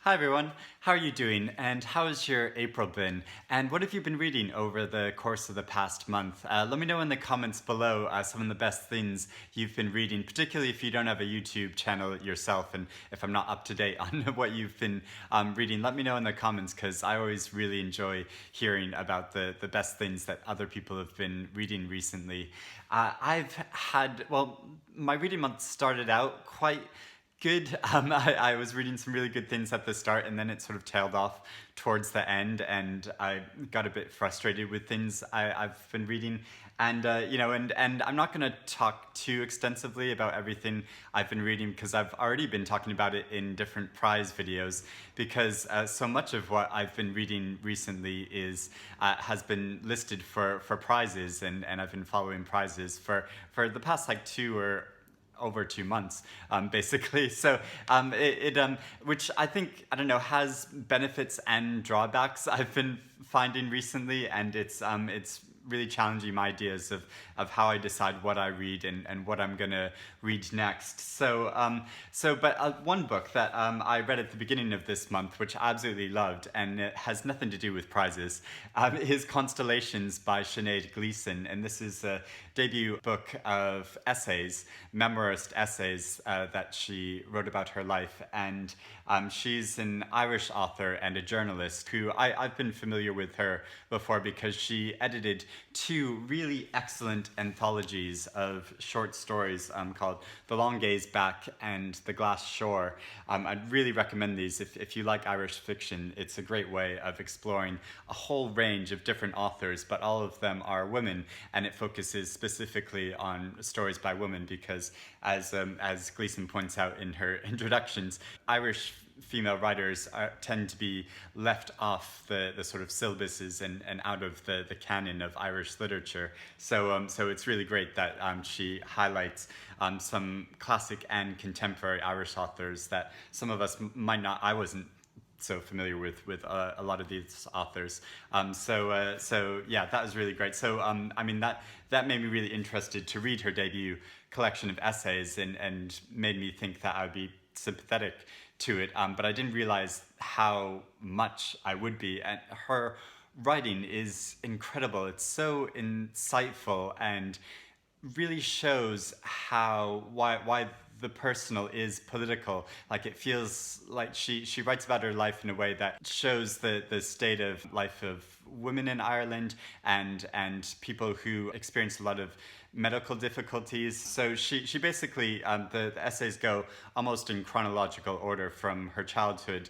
Hi everyone, how are you doing and how has your April been? And what have you been reading over the course of the past month? Let me know in the comments below some of the best things you've been reading, particularly if you don't have a YouTube channel yourself and if I'm not up to date on what you've been reading. Let me know in the comments because I always really enjoy hearing about the best things that other people have been reading recently. My reading month started out quite good. I was reading some really good things at the start, and then it sort of tailed off towards the end, and I got a bit frustrated with things I've been reading. And and I'm not going to talk too extensively about everything I've been reading because I've already been talking about it in different prize videos. Because so much of what I've been reading recently has been listed for prizes, and I've been following prizes for the past like over 2 months, basically. So which I think, I don't know, has benefits and drawbacks I've been finding recently, and it's really challenging my ideas of how I decide what I read and what I'm gonna read next. But one book that I read at the beginning of this month, which I absolutely loved, and it has nothing to do with prizes, is Constellations by Sinead Gleeson, and this is a debut book of essays, memoirist essays that she wrote about her life, and she's an Irish author and a journalist who I've been familiar with her before because she edited 2 really excellent anthologies of short stories called The Long Gaze Back and The Glass Shore. I'd really recommend these if you like Irish fiction. It's a great way of exploring a whole range of different authors, but all of them are women, and it focuses specifically on stories by women because, as Gleeson points out in her introductions, Irish female writers tend to be left off the sort of syllabuses and out of the canon of Irish literature. So it's really great that she highlights some classic and contemporary Irish authors that some of us might not. I wasn't so familiar with a lot of these authors. Yeah, that was really great. So that made me really interested to read her debut collection of essays and made me think that I would be sympathetic to it, but I didn't realize how much I would be. And her writing is incredible. It's so insightful and really shows why the personal is political. Like, it feels like she writes about her life in a way that shows the state of life of women in Ireland and people who experience a lot of medical difficulties. So she basically, the essays go almost in chronological order from her childhood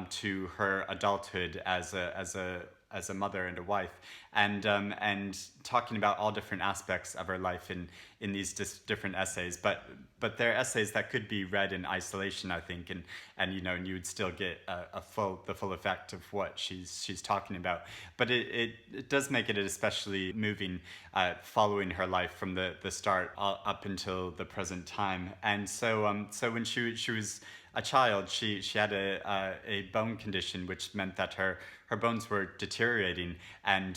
to her adulthood as a mother and a wife, and talking about all different aspects of her life in these different essays. But they're essays that could be read in isolation, I think, and you would still get the full effect of what she's talking about. But it does make it especially moving, following her life from the start up until the present time. And so when she was a child, she had a bone condition, which meant that her bones were deteriorating, and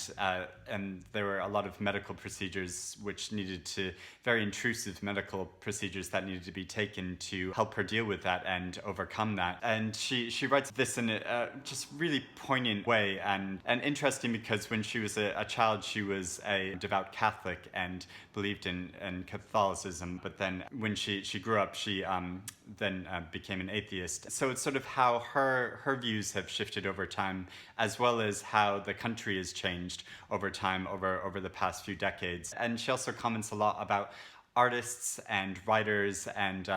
there were a lot of medical procedures very intrusive medical procedures that needed to be taken to help her deal with that and overcome that. And she writes this in a just really poignant way and interesting, because when she was a child, she was a devout Catholic and believed in Catholicism, but then when she grew up, she then became an atheist. So it's sort of how her views have shifted over time, as well as how the country has changed over time, over the past few decades. And she also comments a lot about artists and writers and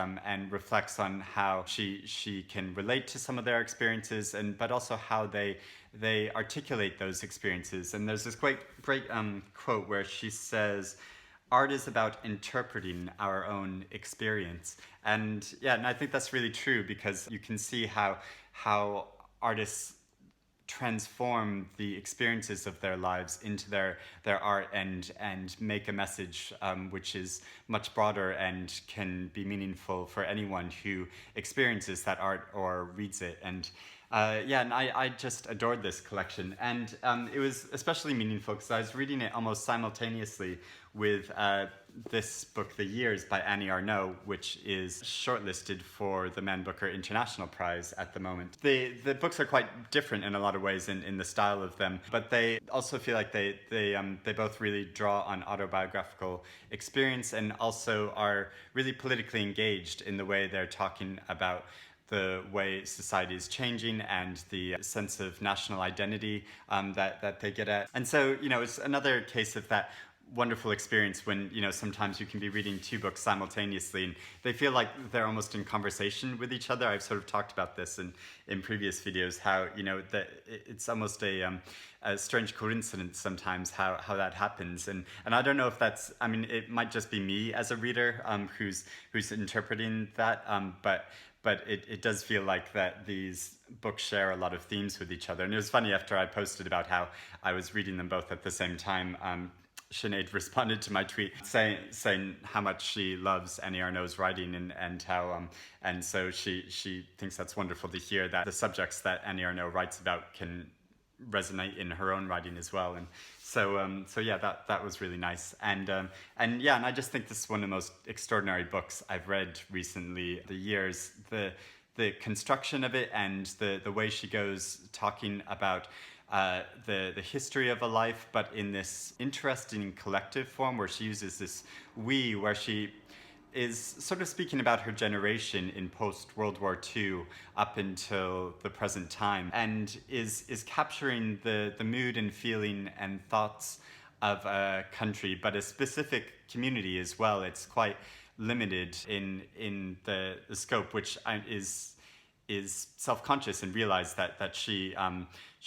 reflects on how she can relate to some of their experiences, but also how they articulate those experiences. And there's this great quote where she says, "Art is about interpreting our own experience." And I think that's really true, because you can see how artists transform the experiences of their lives into their art and make a message which is much broader and can be meaningful for anyone who experiences that art or reads it. And I just adored this collection, and it was especially meaningful because I was reading it almost simultaneously with this book, The Years, by Annie Ernaux, which is shortlisted for the Man Booker International Prize at the moment. The books are quite different in a lot of ways in the style of them, but they also feel like they both really draw on autobiographical experience and also are really politically engaged in the way they're talking about the way society is changing and the sense of national identity that they get at. And so, it's another case of that wonderful experience when, sometimes you can be reading two books simultaneously and they feel like they're almost in conversation with each other. I've sort of talked about this in previous videos, how, that it's almost a strange coincidence sometimes how that happens. And I don't know if that's, it might just be me as a reader who's interpreting that, but it does feel like that these books share a lot of themes with each other. And it was funny, after I posted about how I was reading them both at the same time, Sinead responded to my tweet saying how much she loves Annie Ernaux's writing and how and so she thinks that's wonderful to hear that the subjects that Annie Ernaux writes about can resonate in her own writing as well. And so yeah, that was really nice. And I just think this is one of the most extraordinary books I've read recently. The Years, the construction of it and the way she goes talking about the history of a life, but in this interesting collective form where she uses this we, where she is sort of speaking about her generation in post-World War II up until the present time, and is capturing the mood and feeling and thoughts of a country, but a specific community as well. It's quite limited in the scope, which is self-conscious and realize that she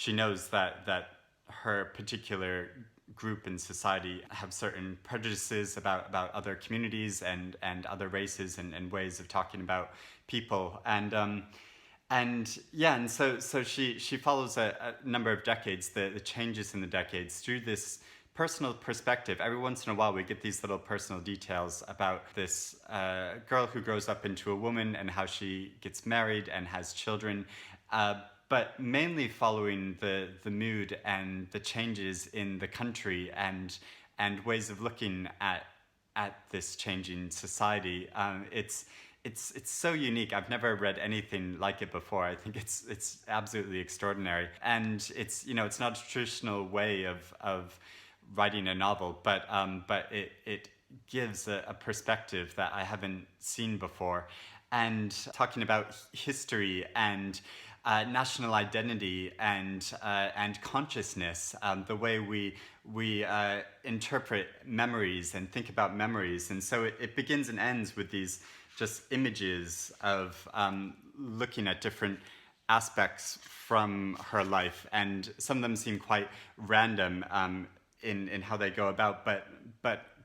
knows that her particular group in society have certain prejudices about other communities and other races and ways of talking about people. And so she follows a number of decades, the changes in the decades through this personal perspective. Every once in a while we get these little personal details about this girl who grows up into a woman and how she gets married and has children, but mainly following the mood and the changes in the country and ways of looking at this changing society. It's so unique. I've never read anything like it before. I think it's absolutely extraordinary. And it's not a traditional way of writing a novel, but it gives a perspective that I haven't seen before. And talking about history and national identity and consciousness, the way we interpret memories and think about memories. And so it begins and ends with these just images of looking at different aspects from her life, and some of them seem quite random in how they go about, but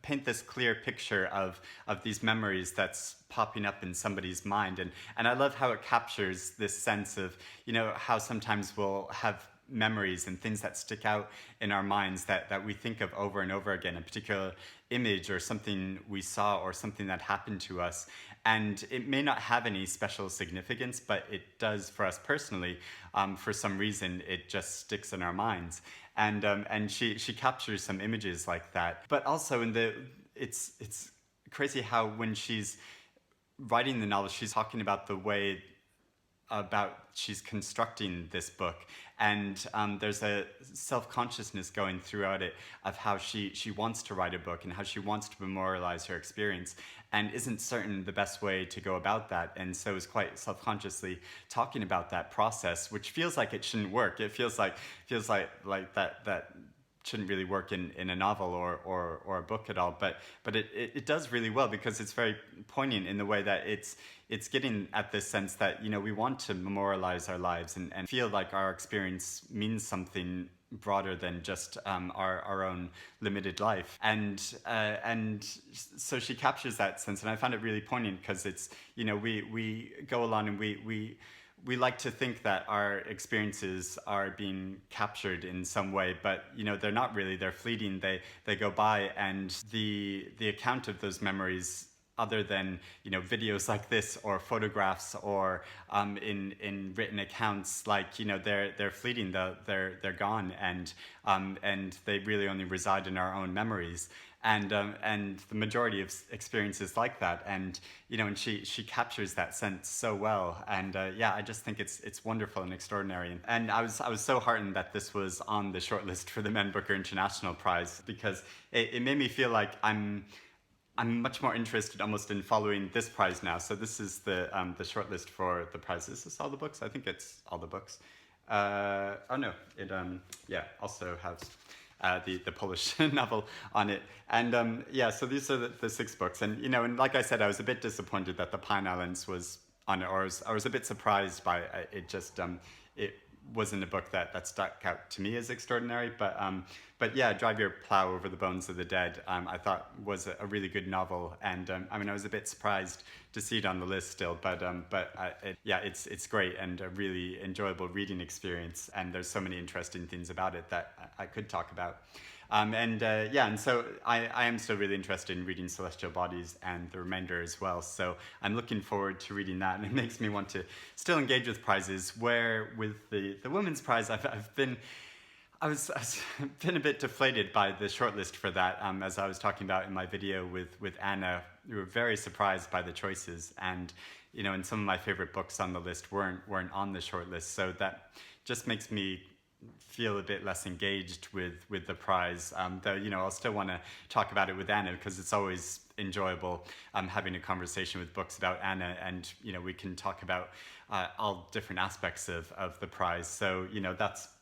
paint this clear picture of these memories that's popping up in somebody's mind. And I love how it captures this sense of, how sometimes we'll have memories and things that stick out in our minds that we think of over and over again, a particular image or something we saw or something that happened to us. And it may not have any special significance, but it does for us personally. For some reason, it just sticks in our minds. And she captures some images like that. But also it's crazy how when she's writing the novel, she's talking about the way she's constructing this book, and there's a self-consciousness going throughout it of how she wants to write a book and how she wants to memorialize her experience and isn't certain the best way to go about that, and so is quite self-consciously talking about that process, which feels like it shouldn't work. It feels like that shouldn't really work in a novel or a book at all, but it does really well, because it's very poignant in the way that it's getting at this sense that we want to memorialize our lives and feel like our experience means something broader than just our own limited life, and so she captures that sense, and I found it really poignant, because it's we go along and we like to think that our experiences are being captured in some way, but they're not really. They're fleeting. They go by, and the account of those memories other than videos like this or photographs or in written accounts, like they're fleeting, they're gone, and they really only reside in our own memories. And the majority of experiences like that, and and she captures that sense so well, and I just think it's wonderful and extraordinary. And I was so heartened that this was on the shortlist for the Men Booker International Prize, because it made me feel like I'm much more interested almost in following this prize now. So this is the shortlist for the prize. Is this all the books? I think it's all the books. Oh no, it also has the Polish novel on it. And so these are the 6 books. And and like I said, I was a bit disappointed that the Pine Islands was on it, or I was a bit surprised by it. It just it wasn't a book that stuck out to me as extraordinary. But yeah, Drive Your Plow Over the Bones of the Dead, I thought was a really good novel. And I was a bit surprised to see it on the list still, but it's great and a really enjoyable reading experience. And there's so many interesting things about it that I could talk about. And so I am still really interested in reading Celestial Bodies and the remainder as well. So I'm looking forward to reading that, and it makes me want to still engage with prizes. Where with the Women's Prize, I've been a bit deflated by the shortlist for that. As I was talking about in my video with Anna, we were very surprised by the choices, and and some of my favorite books on the list weren't on the shortlist. So that just makes me feel a bit less engaged with the prize, though I'll still want to talk about it with Anna, because it's always enjoyable having a conversation with books about Anna, and we can talk about all different aspects of the prize. So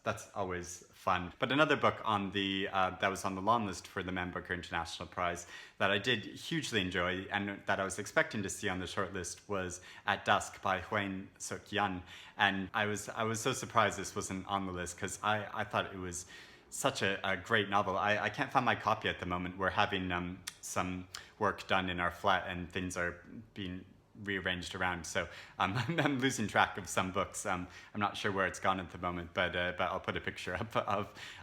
that's always fun. But another book on the that was on the long list for the Man Booker International Prize that I did hugely enjoy, and that I was expecting to see on the shortlist, was At Dusk by Hwang, Sok-yong. And I was so surprised this wasn't on the list, because I thought it was such a great novel. I can't find my copy at the moment. We're having some work done in our flat, and things are being rearranged around, so I'm losing track of some books. I'm not sure where it's gone at the moment, but I'll put a picture up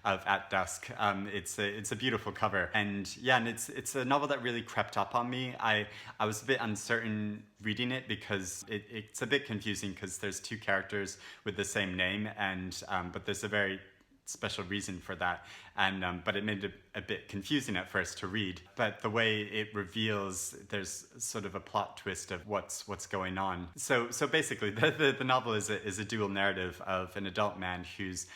of At Dusk. It's a beautiful cover, and it's a novel that really crept up on me. I was a bit uncertain reading it, because it's a bit confusing, because there's 2 characters with the same name, and but there's a very special reason for that, and but it made it a bit confusing at first to read. But the way it reveals, there's sort of a plot twist of what's going on. So basically, the novel is a dual narrative of an adult man who's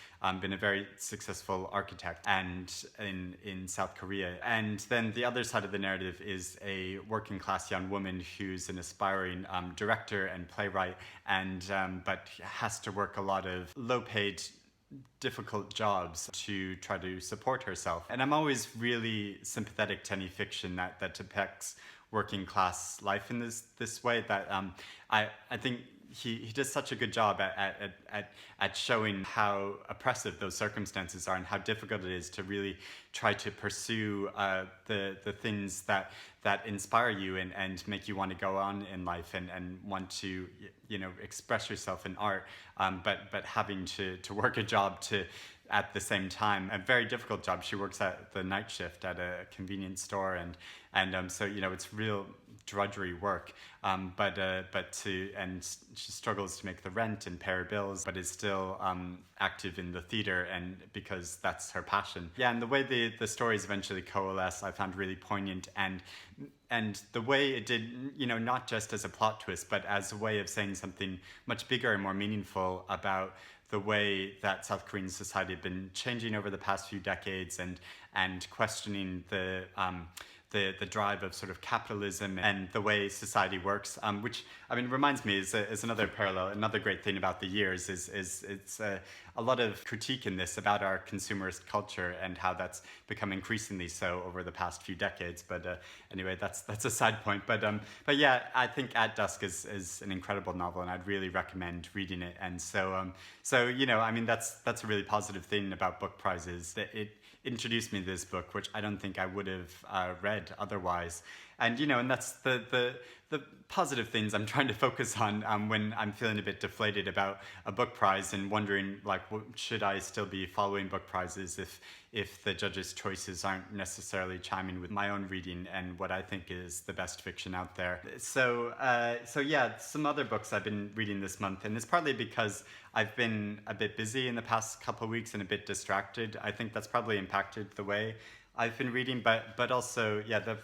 been a very successful architect and in South Korea, and then the other side of the narrative is a working class young woman who's an aspiring director and playwright, and but has to work a lot of low-paid, difficult jobs to try to support herself. And I'm always really sympathetic to any fiction that depicts working class life in this way. That I think he does such a good job at showing how oppressive those circumstances are, and how difficult it is to really try to pursue the things that inspire you and make you want to go on in life, and want to express yourself in art, but having to work a job at the same time, a very difficult job. She works at the night shift at a convenience store, and so it's real drudgery work, but she struggles to make the rent and pay her bills, but is still active in the theater, and because that's her passion. And the way the stories eventually coalesce, I found really poignant, and the way it did, not just as a plot twist, but as a way of saying something much bigger and more meaningful about the way that South Korean society had been changing over the past few decades, and questioning the drive of sort of capitalism and the way society works, which reminds me is another parallel. Another great thing about the years is it's a lot of critique in this about our consumerist culture, and how that's become increasingly so over the past few decades. But anyway, that's a side point. But yeah, I think At Dusk is an incredible novel, and I'd really recommend reading it. And so that's a really positive thing about book prizes, that it introduced me to this book, which I don't think I would have read otherwise. And and that's the positive things I'm trying to focus on when I'm feeling a bit deflated about a book prize and wondering, like, should I still be following book prizes if the judges' choices aren't necessarily chiming with my own reading and what I think is the best fiction out there. So yeah, some other books I've been reading this month, and it's partly because I've been a bit busy in the past couple of weeks and a bit distracted. I think that's probably impacted the way I've been reading, but also, yeah, the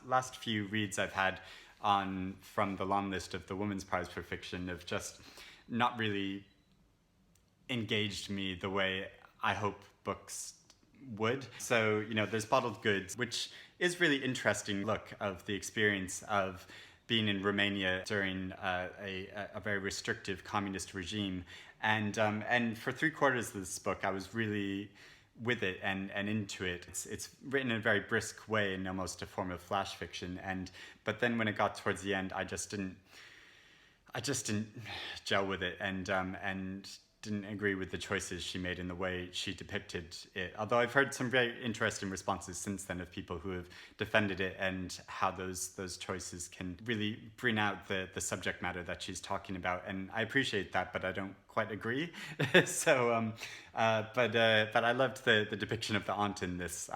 last few reads I've had from the long list of the Women's Prize for Fiction have just not really engaged me the way I hope books would. So, there's Bottled Goods, which is really interesting look of the experience of being in Romania during a very restrictive communist regime. And for 3/4 of this book, I was really with it and into it. It's written in a very brisk way in almost a form of flash fiction. But then when it got towards the end, I just didn't gel with it and didn't agree with the choices she made in the way she depicted it. Although I've heard some very interesting responses since then of people who have defended it and how those choices can really bring out the subject matter that she's talking about. And I appreciate that, but I don't quite agree. So, but I loved the depiction of the aunt in this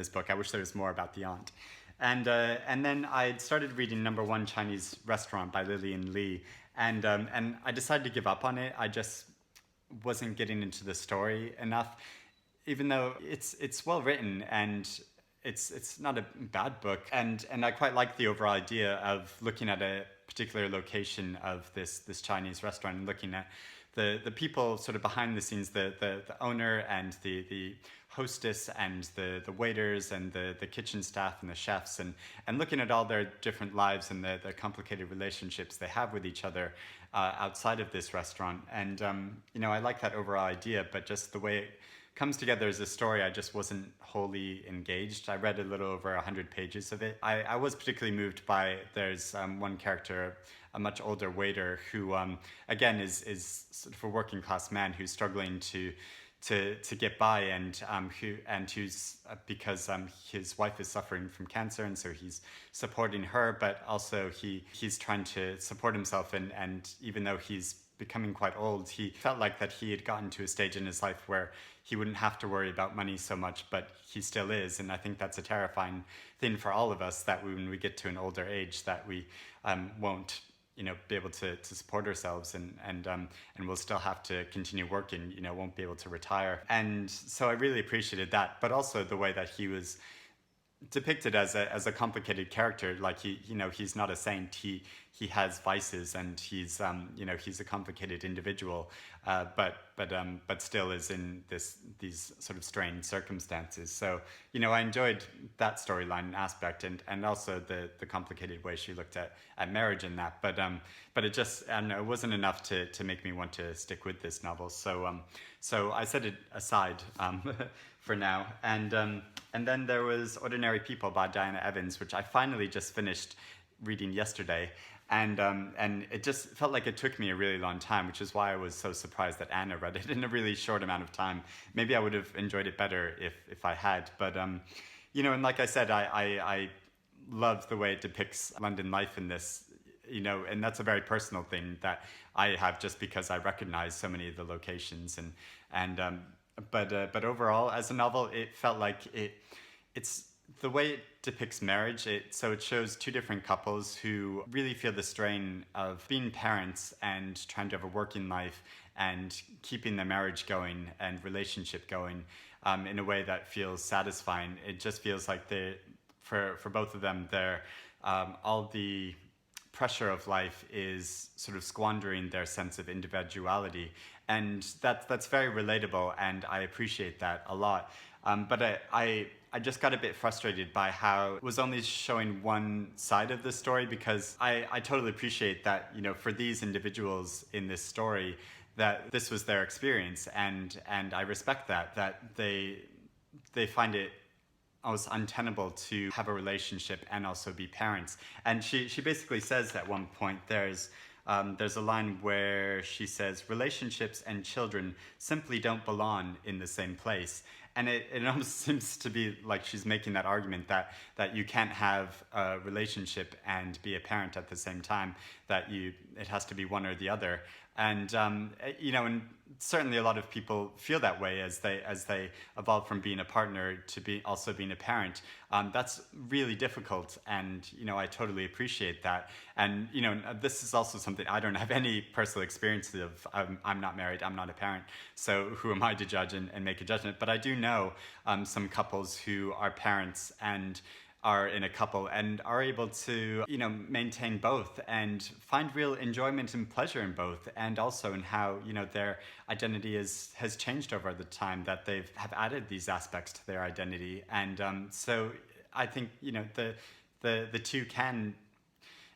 book. I wish there was more about the aunt. And then I started reading Number One Chinese Restaurant by Lillian Lee, and I decided to give up on it. I just wasn't getting into the story enough, even though it's well written and it's not a bad book, and I quite like the overall idea of looking at a particular location of this Chinese restaurant and looking at the people sort of behind the scenes, the owner and the hostess and the waiters and the kitchen staff and the chefs, and looking at all their different lives and the complicated relationships they have with each other outside of this restaurant. And I like that overall idea, but just the way it comes together as a story, I just wasn't wholly engaged. I read a little over 100 pages of it. I was particularly moved by, there's one character, a much older waiter who again is sort of a working class man who's struggling to get by, and who's because his wife is suffering from cancer, and so he's supporting her, but also he's trying to support himself, and even though he's becoming quite old, he felt like that he had gotten to a stage in his life where he wouldn't have to worry about money so much, but he still is. And I think that's a terrifying thing for all of us, that when we get to an older age, that we won't be able to support ourselves, and we'll still have to continue working, won't be able to retire. And so I really appreciated that, but also the way that he was depicted as a complicated character. Like he's not a saint. He has vices, and he's a complicated individual, but still is in these sort of strained circumstances. So I enjoyed that storyline aspect, and also the complicated way she looked at marriage in that. But it just, it wasn't enough to make me want to stick with this novel. So I set it aside for now, and then there was Ordinary People by Diana Evans, which I finally just finished reading yesterday. And it just felt like it took me a really long time, which is why I was so surprised that Anna read it in a really short amount of time. Maybe I would have enjoyed it better if I had. But, and like I said, I love the way it depicts London life in this, and that's a very personal thing that I have just because I recognize so many of the locations. But overall, as a novel, it felt like it's the way it depicts marriage. So it shows two different couples who really feel the strain of being parents and trying to have a working life and keeping their marriage going and relationship going in a way that feels satisfying. It just feels like for both of them, all the pressure of life is sort of squandering their sense of individuality. And that's very relatable, and I appreciate that a lot. But I just got a bit frustrated by how it was only showing one side of the story, because I totally appreciate that, for these individuals in this story, that this was their experience, and I respect that they find it almost untenable to have a relationship and also be parents. And she basically says at one point, there's a line where she says, relationships and children simply don't belong in the same place. and it almost seems to be like she's making that argument that you can't have a relationship and be a parent at the same time, that it has to be one or the other. And and certainly a lot of people feel that way as they evolve from being a partner to be also being a parent. That's really difficult, and I totally appreciate that. And this is also something I don't have any personal experience of. I'm not married, I'm not a parent, so who am I to judge and make a judgment? But I do know some couples who are parents and are in a couple and are able to maintain both and find real enjoyment and pleasure in both, and also in how their identity has changed over the time that they've have added these aspects to their identity. And so I think the two can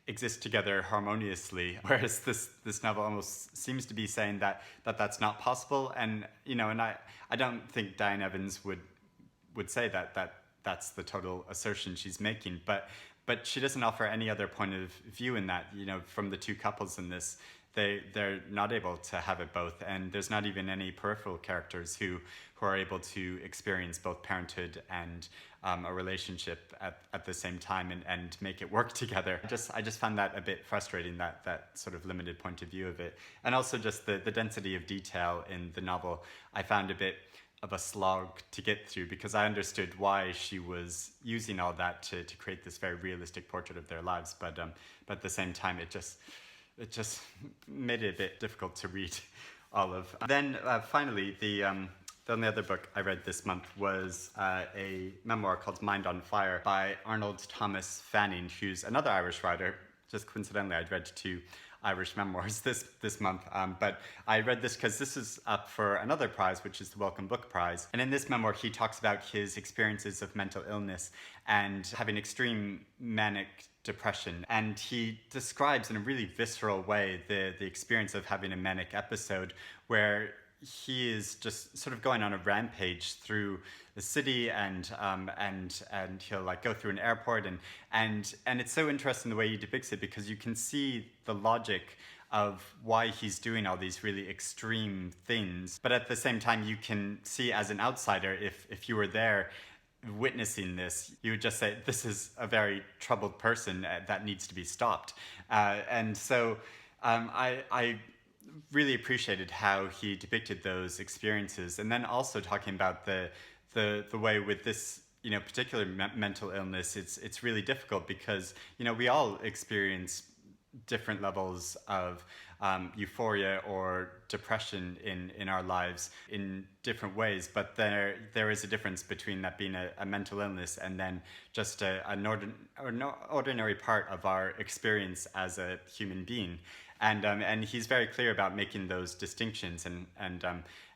exist together harmoniously, whereas this novel almost seems to be saying that's not possible. And and I don't think Diane Evans would say that's the total assertion she's making, but she doesn't offer any other point of view in that. From the two couples in this, they're not able to have it both, and there's not even any peripheral characters who are able to experience both parenthood and a relationship at the same time and make it work together. I just found that a bit frustrating, that sort of limited point of view of it, and also just the density of detail in the novel I found a bit of a slog to get through, because I understood why she was using all that to create this very realistic portrait of their lives, but at the same time it just made it a bit difficult to read all of. Then finally, the only other book I read this month was a memoir called Mind on Fire by Arnold Thomas Fanning, who's another Irish writer. Just coincidentally, I'd read two Irish memoirs this month, but I read this because this is up for another prize, which is the Wellcome Book Prize. And in this memoir, he talks about his experiences of mental illness and having extreme manic depression, and he describes in a really visceral way the experience of having a manic episode where he is just sort of going on a rampage through the city, and he'll like go through an airport, and it's so interesting the way he depicts it, because you can see the logic of why he's doing all these really extreme things, but at the same time you can see as an outsider, if you were there witnessing this, you would just say this is a very troubled person that needs to be stopped. And so I really appreciated how he depicted those experiences, and then also talking about the way with this particular mental illness, it's really difficult because we all experience different levels of euphoria or depression in our lives in different ways, but there is a difference between that being a mental illness and then just an ordinary part of our experience as a human being. And he's very clear about making those distinctions, and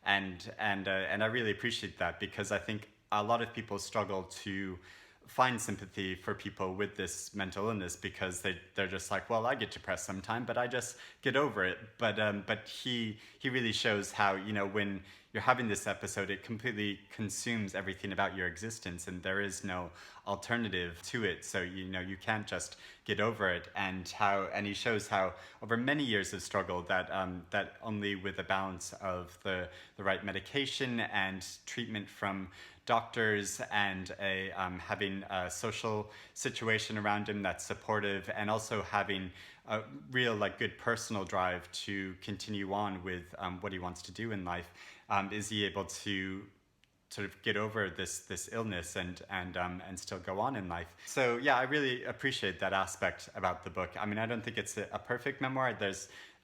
I really appreciate that, because I think a lot of people struggle to find sympathy for people with this mental illness, because they're just like, well, I get depressed sometime, but I just get over it. But he really shows how when you're having this episode, it completely consumes everything about your existence, and there is no alternative to it. So you can't just get over it, and he shows how over many years of struggle that only with a balance of the right medication and treatment from doctors and having a social situation around him that's supportive, and also having a real good personal drive to continue on with what he wants to do in life, is he able to sort of get over this illness and still go on in life. So yeah, I really appreciate that aspect about the book. I mean, I don't think it's a perfect memoir.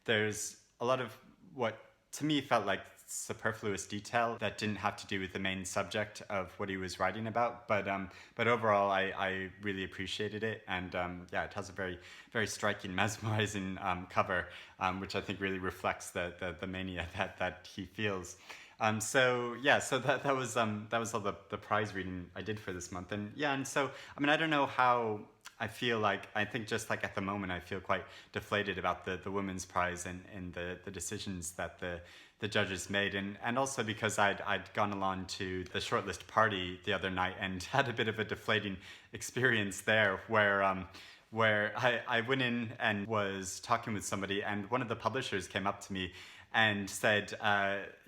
There's a lot of what to me felt like superfluous detail that didn't have to do with the main subject of what he was writing about, but overall I really appreciated it, and yeah, it has a very, very striking, mesmerizing cover, which I think really reflects the mania that he feels. So that was all the prize reading I did for this month, and so I mean, I don't know how I feel like. I think just at the moment I feel quite deflated about the Women's Prize and the decisions that the judges made, and also because I'd gone along to the Shortlist party the other night and had a bit of a deflating experience there, where where I went in and was talking with somebody, and one of the publishers came up to me and said,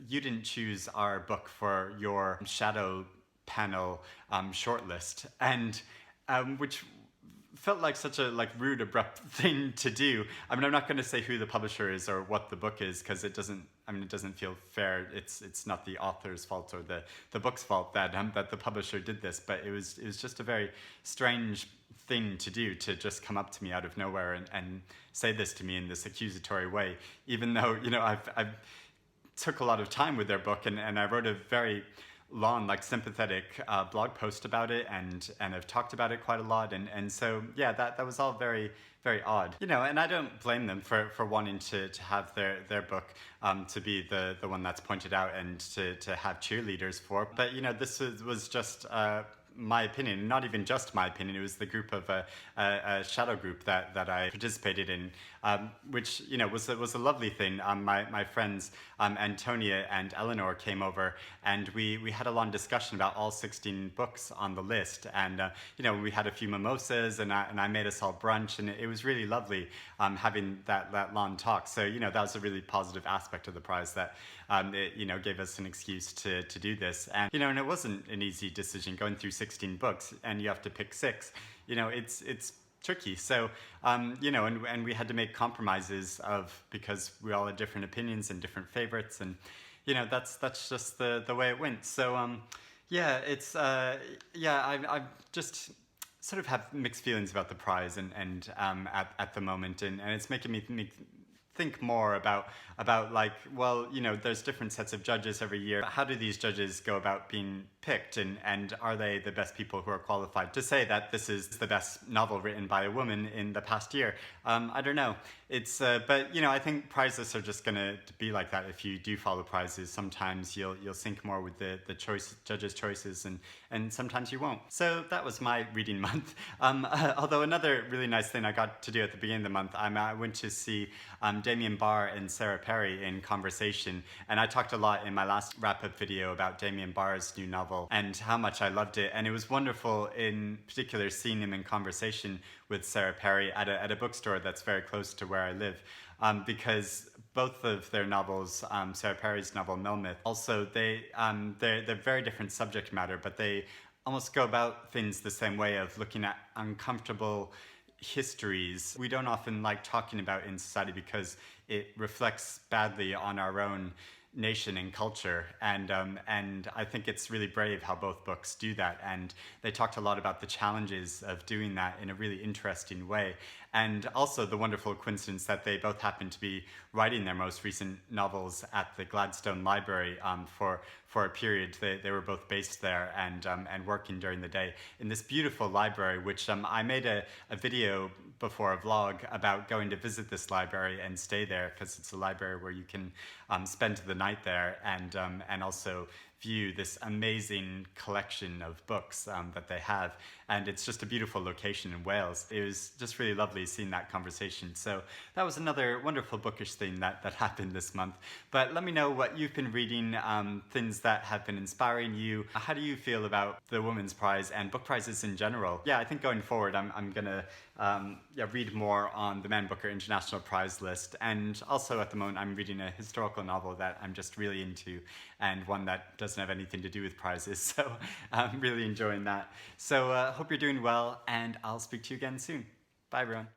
you didn't choose our book for your shadow panel shortlist, and which felt like such a rude, abrupt thing to do. I mean, I'm not going to say who the publisher is or what the book is, because it doesn't feel fair. It's not the author's fault or the book's fault that the publisher did this, but it was just a very strange thing to do, to just come up to me out of nowhere and say this to me in this accusatory way, even though, I've took a lot of time with their book, and I wrote a very long, sympathetic blog post about it, and I've talked about it quite a lot, and so yeah, that was all very, very odd, and I don't blame them for wanting to have their book to be the one that's pointed out and to have cheerleaders for, but this was just my opinion, not even just my opinion. It was the group of a shadow group that I participated in, which was a lovely thing. My friends Antonia and Eleanor came over, and we had a long discussion about all 16 books on the list, and we had a few mimosas, and I made us all brunch, and it was really lovely having that long talk. So that was a really positive aspect of the prize, that it gave us an excuse to do this, and and it wasn't an easy decision going through 16 books and you have to pick 6. It's tricky. So and we had to make compromises because we all had different opinions and different favorites, and that's just the way it went. So it's I just sort of have mixed feelings about the prize and at the moment, and it's making me think more about there's different sets of judges every year. How do these judges go about being picked, and are they the best people who are qualified to say that this is the best novel written by a woman in the past year? I don't know. It's but I think prizes are just gonna be like that. If you do follow prizes, sometimes you'll sync more with the judges' choices, and sometimes you won't. So that was my reading month. Although another really nice thing I got to do at the beginning of the month, I went to see Damian, Barr, and Sarah Perry in Conversation, and I talked a lot in my last wrap-up video about Damian Barr's new novel and how much I loved it, and it was wonderful in particular seeing him in conversation with Sarah Perry at a bookstore that's very close to where I live, because both of their novels, Sarah Perry's novel Melmoth, also they're very different subject matter, but they almost go about things the same way, of looking at uncomfortable histories we don't often like talking about in society because it reflects badly on our own nation and culture, and I think it's really brave how both books do that, and they talked a lot about the challenges of doing that in a really interesting way, and also the wonderful coincidence that they both happen to be writing their most recent novels at the Gladstone Library for a period. They were both based there and working during the day in this beautiful library, which I made a video before, a vlog, about going to visit this library and stay there, because it's a library where you can spend the night there and also view this amazing collection of books that they have, and it's just a beautiful location in Wales. It was just really lovely seeing that conversation. So that was another wonderful bookish thing that happened this month. But let me know what you've been reading, things that have been inspiring you. How do you feel about the Women's Prize and book prizes in general? Yeah, I think going forward I'm gonna read more on the Man Booker International Prize list, and also at the moment I'm reading a historical novel that I'm just really into, and one that doesn't have anything to do with prizes, so I'm really enjoying that. So hope you're doing well, and I'll speak to you again soon. Bye everyone.